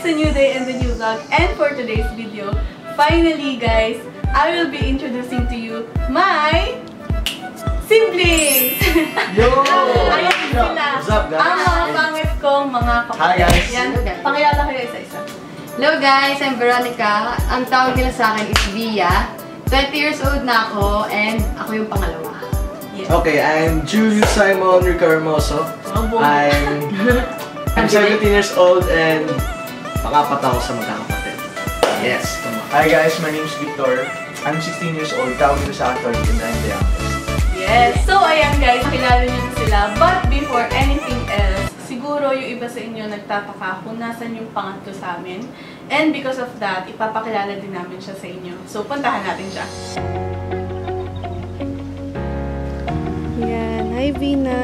a new day and a new vlog. And for today's video, finally guys, I will be introducing to you my siblings! Yo! Ayan sila. What's up, guys? Ang mga pangit kong mga kapatid. Hi, guys. Yan, pakilala kayo isa-isa. Hello guys, I'm Veronica. Ang tawag nila sa akin is Via. 20 years old na ako and ako yung pangalawa. Yes. Okay, I'm Julius Simon Rica Hermoso. I'm 17 years old and pangapat ako sa magkakapatid. Yes, come on. Hi guys, my name is Victor. I'm 16 years old. Tawag nila sa akin, and I'm the youngest. Yes. So, ayan guys, nakilala niyo na sila. But before anything else, siguro yung iba sa inyo nagtataka kung nasan yung pangatlo sa amin. And because of that, ipapakilala din namin siya sa inyo. So, puntahan natin siya. Yan. Hi, Vina.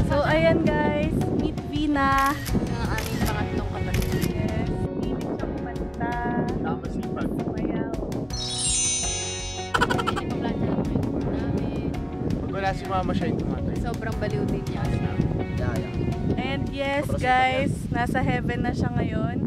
So, ayan guys. Meet Vina. Ang aming pangatlong kapatid. Yes. Pilit siyang kumanta. Tama si Pag. Mayaw. Pinipaplanta lang yung tour namin. Pag wala si Mama, siya yung tumatay. Sobrang baliw din niya. And yes guys, nasa heaven na siya ngayon.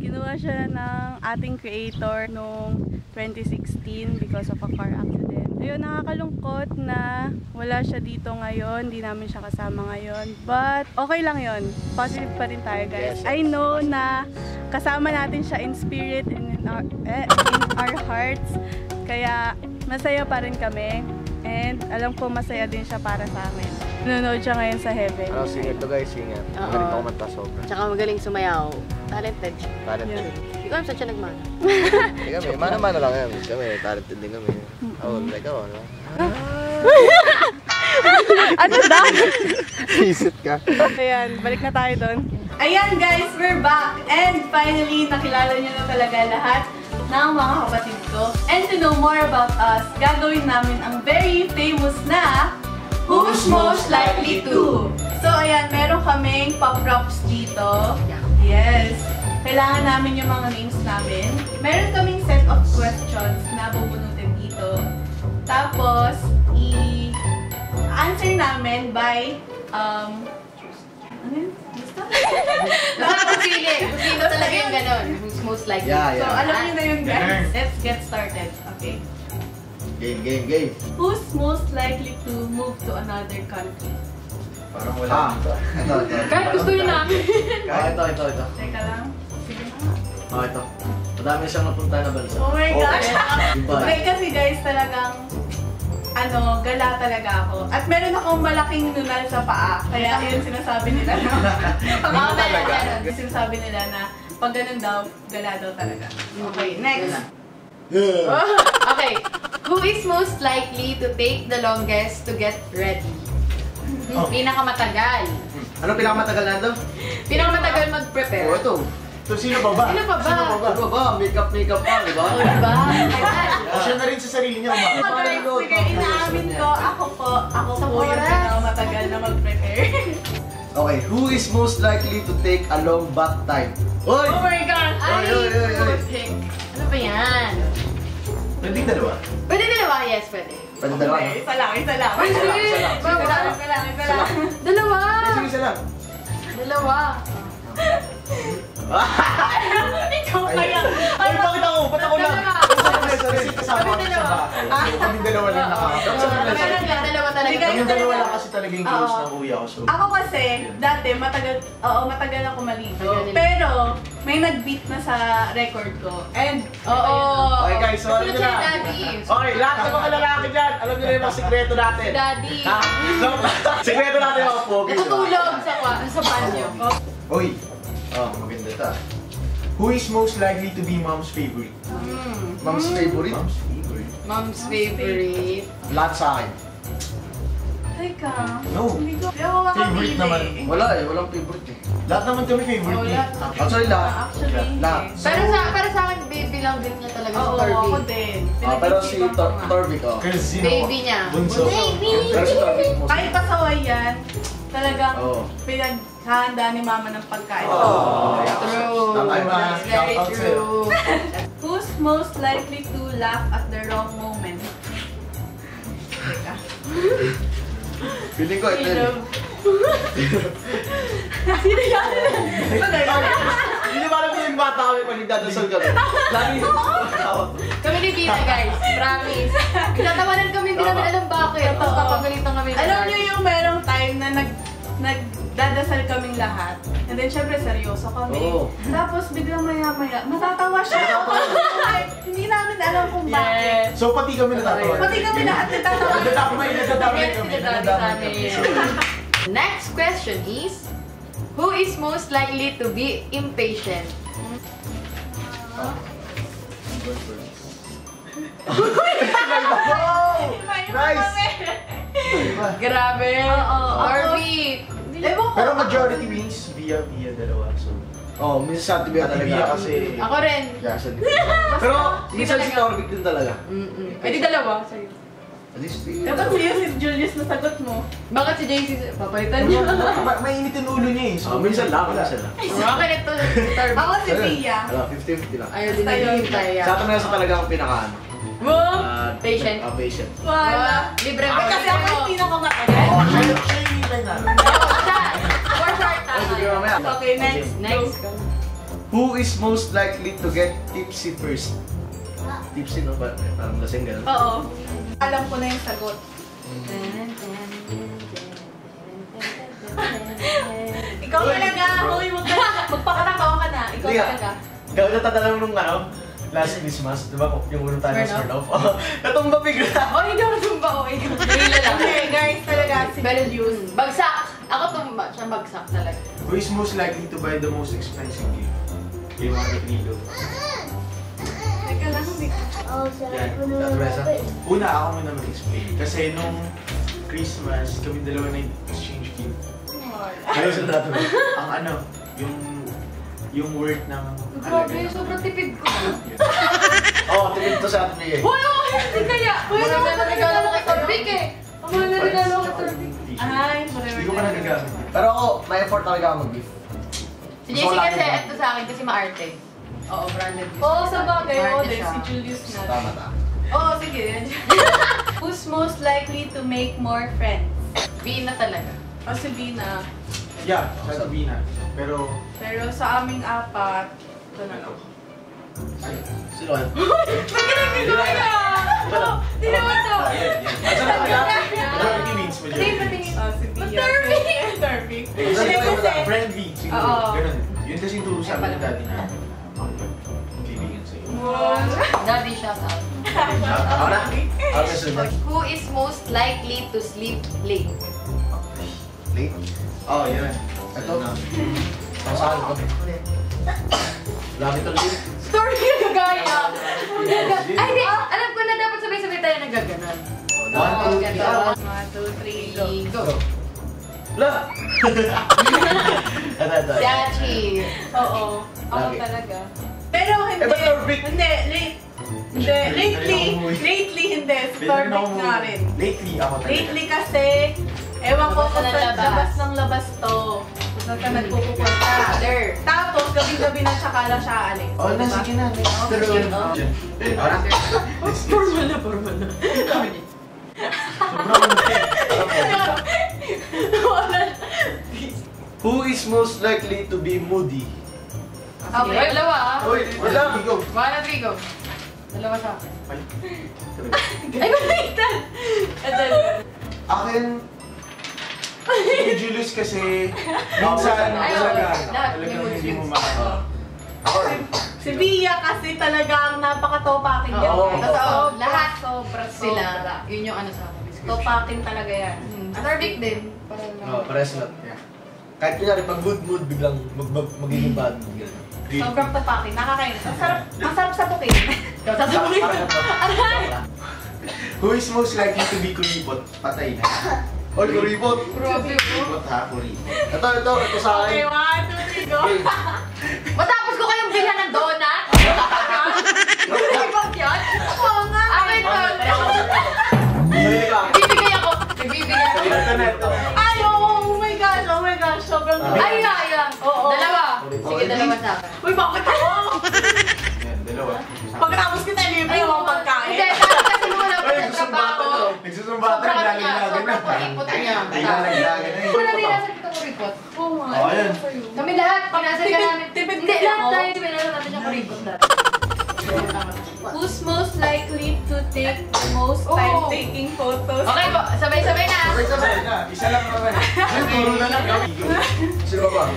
Kinuha siya ng ating creator noong 2016 because of a car accident. Ayun, nakakalungkot na wala siya dito ngayon. Hindi namin siya kasama ngayon. But okay lang yon. Positive pa rin tayo guys. I know na kasama natin siya in spirit and in our hearts. Kaya masaya pa rin kami. And alam ko masaya din siya para sa amin. Nanonood siya ngayon sa heaven. Ano, singer to guys, singer. Magaling pa kumanta sobra. Tsaka magaling sumayaw. Talented. Talented. Yeah. Ikaw saan siya nagmana? Hindi kami, mana-mana lang kami. Kami, talented din kami. Oh, like ako, ano? Ano daw? Isip ka. Ayan, balik na tayo doon. Ayan guys, we're back! And finally, nakilala niyo na talaga lahat ng mga kapatid ko. And to know more about us, gagawin namin ang very famous na Who's Most Likely To? So ayan, meron kaming pop-props dito. Yes. Kailangan namin yung mga names namin. Meron kaming set of questions na bubunutin dito. Tapos, i-answer namin by, ano yun? Basta? Nakakapili. Sino talaga yung ganon? Who's most likely? Yeah, So, yeah. alam niyo na yun guys. Let's get started. Okay. Game. Who's most likely to move to another country? Parang wala dito. Ito. Kahit gusto yun namin. Ito. Teka lang. Sige na. Ito. Madami siyang napunta na bansa. Oh my gosh! Diba? Okay, kasi guys, talagang gala talaga ako. At meron akong malaking nunal sa paa. Kaya yun sinasabi nila na sinasabi nila na pag ganun daw, gala daw talaga. Okay, next. Okay. Who is most likely to take the longest to get ready? Pinakamatagal. Ano pinakamatagal na ito? Pinakamatagal mag-prepare. Oh, ito. So, sino ba ba? Sino pa ba? Ano ba? Makeup pa, di ba? Diba? O, siya na rin sa sarili niya. Sige, inaamin ko, ako po yung matagal na mag-prepare. Okay, who is most likely to take a long bath time? Oy! Oh my God! Oy. Ano ba yan? Pwede dalawa. Pwede dalawa? Yes, pwede. Pwede dalawa. Okay, isa lang. Dalawa! Sige, isa lang. Dalawa. Ikaw kaya. Ay, bakit ako? Ba't ako lang? Dalawa. Sorry, kasama ko sa bahay. So, kami dalawa lang Dalawa talaga. Kami dalawa lang kasi talaga yung close ng kuya ko. So, Ako kasi, dati, matagal ako maligo. Pero, may nag-beat na sa record ko. And, Oo. okay guys, so alam Sunod nyo siya, na. Daddy. Okay, lahat ng mga lalaki dyan, alam nyo na yung mga sikreto natin. Daddy. Ha? Sikreto natin yung mga pogi. Natutulog sa banyo. Uy! Oh, maganda ito. Who is most likely to be mom's favorite? Mom's favorite? Mom's favorite. Mom's favorite. Lahat sa akin. teka. No. Hindi ko makapili. Favorite naman. Wala walang favorite eh. Lahat naman kami favorite Oh, niya. lahat. Actually, lahat. Actually, hindi. Lahat. Pero sa akin, baby lang din niya talaga si Oo, Torby. ako din. Pero si Pinag-isipan ko nga. Torvik, oh. Kasi sino? Baby niya. Bunso. Baby! Pero si Torvik mo. Kahit pasaway yan, talagang Oo. pinaghahanda ni mama ng pagkain. Oh. True. Tama, ma. That's very Shout out sa'yo. true. Who's most likely to laugh at the wrong moment? Teka. Feeling ko ito Sino? eh. Sino yan? Hindi ba alam yung bata kami pag nagdadasal kami? Lagi Kami ni Bina, guys. Promise. Nagtatawanan kami, hindi namin alam bakit. Tapos papagalitan kami. Alam niyo yung merong time na nagdadasal kaming lahat. And then, syempre, seryoso kami. Oo. Tapos, biglang maya-maya, matatawa siya. Hindi namin alam kung bakit. So pati kami natatawa. Pati kami lahat nagtatawa. Nagdadamay kami. Next question is, who is most likely to be impatient? Nice! Grabe. Orby. Ewan ko. Pero majority wins via dalawa. So, Minsan sa TV Ate Bia talaga. kasi... Ako rin. Yasan. Pero minsan si Torvik din talaga. Eh di dalawa sa'yo. At least, Dapat sa'yo si Julius na sagot mo. Bakit si JC papalitan niya? Mainit yung ulo niya eh. So, minsan lang, minsan lang. Bakit ito si Tarby? Ako si Pia. Wala, 50-50 lang. Ayaw din naghihintay. Sa atin na sa talaga ang pinakaano. Patient. Patient. Wala. Libre mo. Kasi ako yung pinakamatagal. siya yung hintay namin. For short Sige, mamaya. Okay, next. Next. Who is most likely to get tipsy first? Tipsy, no? Parang lasing ganun. Oo. Alam ko na yung sagot. Ikaw talaga. Hoy, magpakatakaw ka na. Ikaw Hindi nga. talaga. Gawin na tatala nung last Christmas, di ba? Yung unang tayo sa Smirnoff? Smirnoff. Natumba bigla. Oh, hindi ako tumba. Oh, ikaw. Hila lang. Okay, guys, talaga. Si Julius. Bagsak. Ako tumba. Siya bagsak talaga. Who is most likely to buy the most expensive gift? Yung mga Rilo. Teka lang, hindi. Yan, Teresa. Una, ako muna mag-explain. Kasi nung Christmas, kami dalawa na-exchange gift. Ayos ang natin. Ang ano, yung worth ng... Grabe, sobrang tipid ko. Oo, tingin to sa atin eh. Hoy, hindi kaya. Hoy, ano na regalo mo kay Torbik eh. Ang mga regalo ko kay Torbik. Ay, Hindi ko pa nagagamit. Pero ako, may effort talaga ako mag-gift. Si JC kasi, ito sa akin kasi maarte. Oo, branded. Oo, sa bagay. Oo, Maarte din siya. si Julius na. Tama, tama. Oo, sige. Who's most likely to make more friends? Bina talaga. O si Bina. Yeah, sa Sabina. Pero... Pero sa aming apat, ito na lang. Sino yan? Ginagawa ka! Hindi naman to! Majority wins, majority wins. Si Bia. Derby. Friend V, siguro. Oo. Ganun. Yun kasi yung turo sa amin ng daddy na kaibigan sa'yo. Daddy, shout out. Ako na? Ako na sunod. Who is most likely to sleep late? Late? Oh, yan. Ito. Ang sa akin ko. Lagi ito late. Story na gagaya! Ay, di! Alam ko na dapat sabay-sabay tayo nagaganon. 1, 2, 3. 1, 2, 3, go. Go! La! Ito. Dachi! Oo. Ako Lagi. talaga. Pero hindi. ba't Torvik? Hindi, late. Hindi, lately hindi. Si Torvik nga rin. Lately, ako talaga. Lately kasi, ewan ko Labas kung na ng saan labas. labas ng labas to. Kung saan ka nagpupunta. Father! Tapos, gabi-gabi na tsaka lang siya aalis. Oh, na, sige na. True. Formal na, formal na. Who is most likely to be moody? Okay, dalawa ah. Uy, wala. Go. 1 na 3, go. Dalawa sa akin. Ay, baliktad! Ito. Akin, si Julius kasi minsan Ay, talaga lahat may talagang mood hindi mo swings. makakita. Ako rin. Si Bia kasi talagang napaka-topakin niya. Oo, guys. totoo. Sobra, Lahat sobra, Sila, sobra. yun yung ano sa akin. Topakin talaga yan. Torbik din. Parang Oo, pares lang. Yeah. Kahit kunyari pag good mood, biglang magiging bad mood. Sobrang topakin. Nakakainis. Masarap sa pukin. sasabunin. Who is most likely to be kuripot? Patay na. Oy, kuripot! Grabe. Kuripot ha, kuripot. Ito sa Okay, akin. 1, 2, 3, go. Matapos ko kayong bilhan ng donut. Ibang yan? Oo nga. Akin to. Balik lang. Nagbibigay ako. Nagbibigay ako. Ito na ito. Ay, oh my gosh, oh my gosh. Sobrang Ay, ayan. Oo. Dalawa. Sige, dalawa sa akin. Uy, bakit ako? Yan, dalawa. Pagkatapos kita libre yung mga pagkain. Hindi, parang kasi muna Ay, gusto pa ako. Nagsusunod ng bata, Sobrang nilalaglagan na. kuripot niya. Nilalaglagan na yun. Wala nila sa kuripot. Oo nga. Oh, ayun. Kami lahat, pinasal ka namin. Tipid Hindi, kasi lahat ako. tayo, pinasal natin yung kuripot dati. Who's most likely to take most time Oh. taking photos? Okay po, sabay-sabay na. Sabay na, isa lang naman. Puro na lang gawin. Sino ba?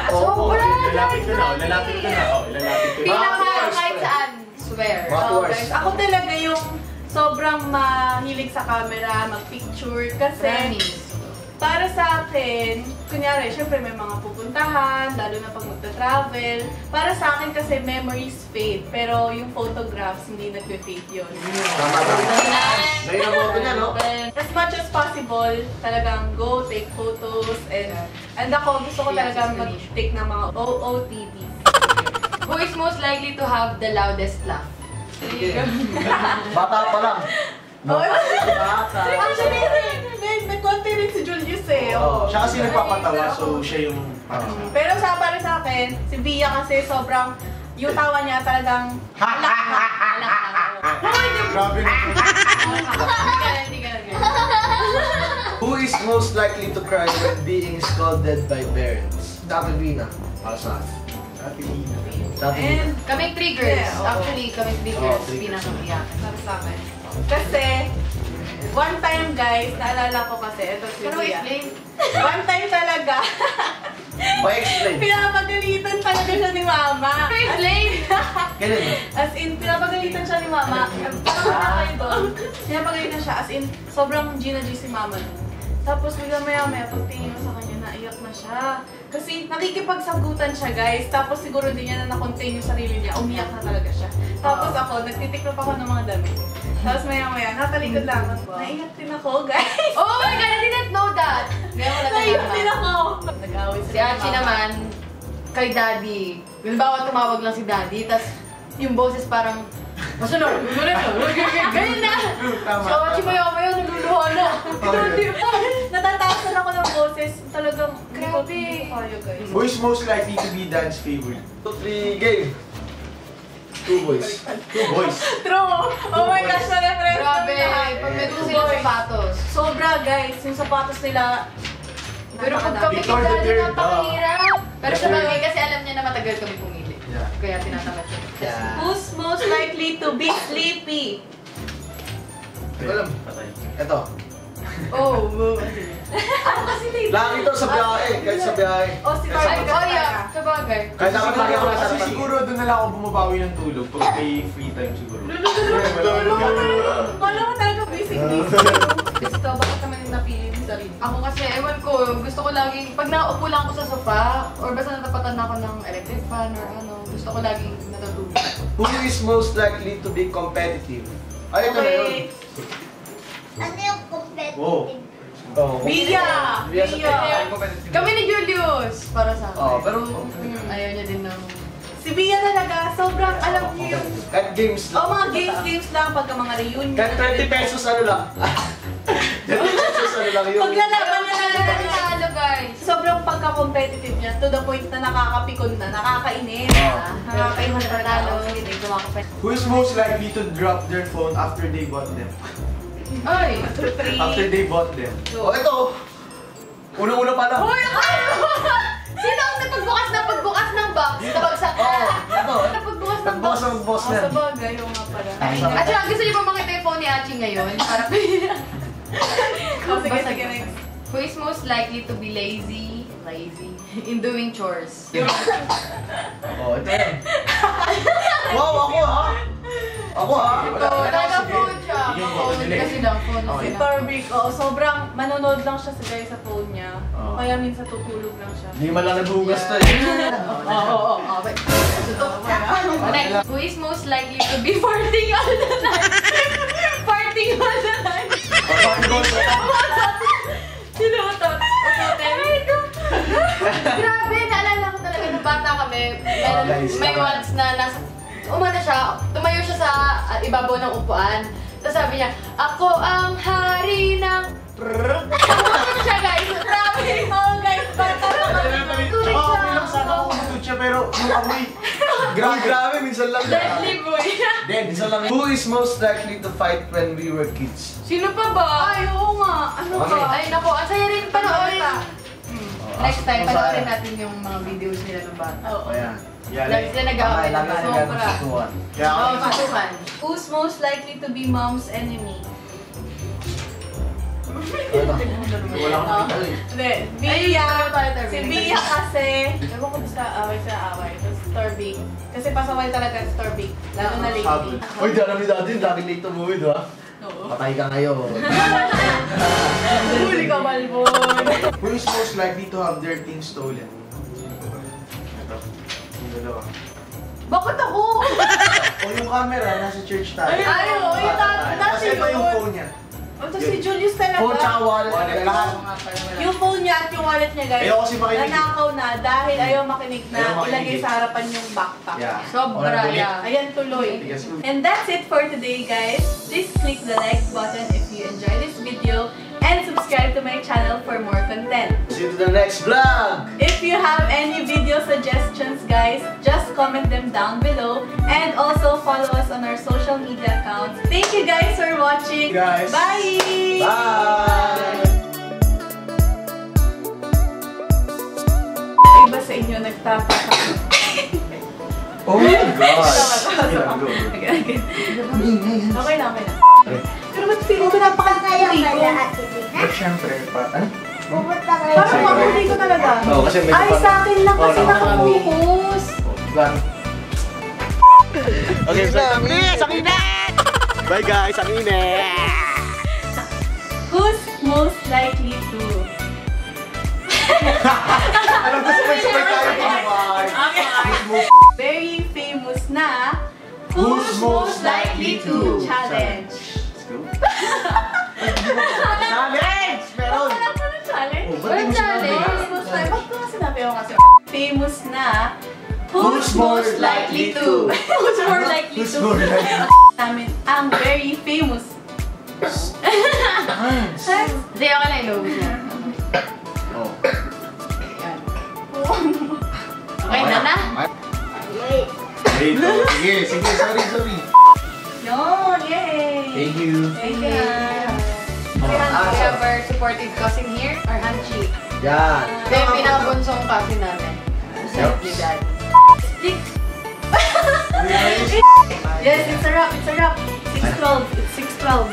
Sobra, Lalapit ko na, guys, lalapit ko na. Lalapit ko na. Pinaka kahit saan, swear. Mga Oh, tours. guys, ako talaga yung sobrang mahilig sa camera, mag-picture, kasi Promise. para sa akin, kunyari, syempre may mga pupuntahan, lalo na pag magta-travel. Para sa akin kasi memories fade, pero yung photographs hindi nag-fade yun. Tama. Dahil ang photo niya, no? As much as possible, talagang go, take photos, and ako gusto ko talaga mag-take ng mga OOTDs. Who is most likely to have the loudest laugh? Bata pa lang. Oh, Bata. actually, may konti rin si Julius eh. Oo. Siya kasi nagpapatawa, so siya yung... Pero para sa akin, si Via kasi sobrang, yung tawa niya talagang Grabe na. Hindi ka na. Who is most likely to cry when being scolded by parents? Dati Vina. Para sa akin. Ate Lina. Dati Vina. And Kaming three girls. Yeah, oo. Actually, kaming three Oo, girls. three girls. Pinakamiyak. para sa akin. Kasi, one time guys, naalala ko kasi, ito si Pero Via. explain. One time talaga, Pa-explain. pinapagalitan talaga siya ni Mama. Explain! Kailan? As in, pinapagalitan siya ni Mama. Parang wala kayo doon. Pinapagalitan siya, as in, sobrang Gina G si Mama nun. Tapos bigla maya-maya, pagtingin mo sa kanya, naiyak na siya. Kasi nakikipagsagutan siya guys, tapos siguro din niya na na-contain yung sarili niya, umiyak na talaga siya. Tapos ako, nagtitiklop ako ng mga damit. Tapos maya-maya, natalikod lang. Naiyak din ako guys. Oh my God, I didn't know that! Ngayon ko lang Naiyak din nalaman. ako. Nag-away Si Archie naman, kay Daddy. Halimbawa, tumawag lang si Daddy, tas yung boses parang, masunod, ganyan na! Tama. Si Archie maya-maya, naluluha na. Daddy, Natataasan ako ng boses. Talagang, Grabe. hindi ko kaya guys. Who is most likely to be Dan's favorite? 2-3 game. 2 boys. Two boys. True! Oh my gosh, na-reference grabe. kami lahat. Pag may gusto sila sapatos. Sobra guys, yung sapatos nila. Pero pag kami kay Victor the Daddy, Third, napakahirap. Pero sa bagay kasi alam niya na matagal kami pumili. Yeah. Kaya tinatamad siya. Yeah. Who's most likely to be sleepy? Alam. Patay. Ito. Oh, ako kasi late. Lagi to sa biyahe. Kahit sa biyahe. Oh, si Ay, Barbie. oh yeah, sa bagay. Kahit ako lagi ako nasa Kasi harapan. siguro doon na lang ako bumabawi ng tulog pag may free time siguro. Wala ko talaga basically. Gusto, bakit naman yung napili mo sarili? Ako kasi, ewan ko, gusto ko laging, pag nakaupo lang ako sa sofa, or basta natapatan na ako ng electric fan or ano, gusto ko laging natutulog. Who is most likely to be competitive? Ay, ito na yun. Okay. Ano yung competitive? Wow. Oh, Via! Via sa Via! ay, competitive. Kami ni Julius, para sa akin. Oh, pero Ayaw niya din ng... Si Via talaga, sobrang alam niyo yung... kahit games Oh, lang. mga games lang pagka mga reunion. Kahit 20 pesos ano lang. 20 pesos ano lang yun. Paglalaban niya Pero talaga niya. nanalo, guys. Sobrang pagka-competitive niya to the point na nakakapikon na, nakakainis. Nakakainis na Nanalo, talo. hindi kumakapit. Who is most likely to drop their phone after they bought them? Ay! After they bought them. Oh, ito. Una-una pa lang. Uy, sino ang pagbukas ng box? Nabagsak ka? Oh, ito. Napagbukas ng box? Nagboss ang boss Oh, na. sa bagay, yung nga pala. At saka gusto niyo ba makita yung phone ni Achi ngayon? Para Oh, sige, sige, next. Who is most likely to be lazy in doing chores? Oh, ito yan. Wow, ako ha. Ako ha. Talaga phone siya. Sige, Phone sige. kasi lang, phone Si kasi lang. Torvik, oh, sobrang manonood lang siya sa guys sa phone niya. Oh. Kaya minsan tutulog lang siya. Hindi man lang naghugas to eh. Oo. Next, who is most likely to be farting all the time? Farting all the time. Sino to? Grabe, naalala ko talaga nung bata kami. May once na nasa... Umano siya, tumayo siya sa ibabaw ng upuan. Tapos sabi niya, ako ang hari ng... Ano siya guys? Grabe! Oh guys, bata pa kami. Tuloy Oo, siya. okay lang sana kung matut siya, pero yung amoy, Grabe, minsan lang. Deadly boy. Then, minsan lang. Who is most likely to fight when we were kids? Sino pa ba? Ay, oo nga. Ano Okay. ba? Ay, naku, ang saya rin panoorin. Next time, Kung saan. panoorin natin yung mga videos nila ng bata. Oo. Ayan. Lagi sila nag-aaway ng bata. Sobra. Kaya Oo, ako, kasuhan. Who's most likely to be mom's enemy? wala akong kita eh. Hindi, Ay, Bia. tayo, tayo, Si tayo. Bia kasi, ewan ko basta away sa away. Tapos Storbig. Kasi pasaway talaga si Storbig. Lalo na lately. Uy, di alam ni dati, lagi late umuwi, di ba? Oo. Patay ka ngayon. Huli ka, Balbon. Who is most likely to have their things stolen? Ito. Yung dalawa. Bakit ako? O yung camera, nasa church tayo. Ay, oo, yung Tapos ito yung yun. phone niya. O, tapos si Julius talaga. Phone tsaka wallet. Lahat. Yung phone niya at yung wallet niya, guys. Ayaw kasi makinig. Nanakaw na dahil ayaw makinig na Ayaw makinig. ilagay sa harapan yung backpack. Yeah. Sobra, yeah. Ayan tuloy. Tigas mo. And that's it for today, guys. Please click the like button if you enjoyed this video and subscribe to my channel for more content. See you to the next vlog! If you have any video suggestions, guys, just comment them down below and also follow us on our social media accounts. Thank you guys for watching. Guys. Bye! Bye! Iba sa inyo nagtataka. Oh my gosh! Okay na. Pero ba't feel ko napakakaya ko? But syempre, ano? Pumunta kayo. Parang mahuli ko talaga. Oo, kasi medyo Ay, parang- sa akin lang kasi Oo, nakapokus. Okay, bye guys, ang init! Who's most likely to? Alam ko sabay-sabay tayo kumakain. Very famous na Who's most likely to? challenge. Let's go. Challenge! Meron! Wala ko na challenge. Oh, ba't di mo sinabi? Famous na. Ba't ko nga sinabi ko kasi? Famous na Who's most likely to? Who's more likely Who's to? more likely? Namin ang very famous. Hindi, ako na inubos na. Oh. Okay na na? Wait, oh, sige, sorry. Yun, yay! Thank you. Thank you. We have our supportive cousin here, our Hanchi. Yan. Ito yung pinakabunsong cousin namin. Yep. Ni Dad. Stick. Yes, it's a wrap. 6:12. It's 6:12.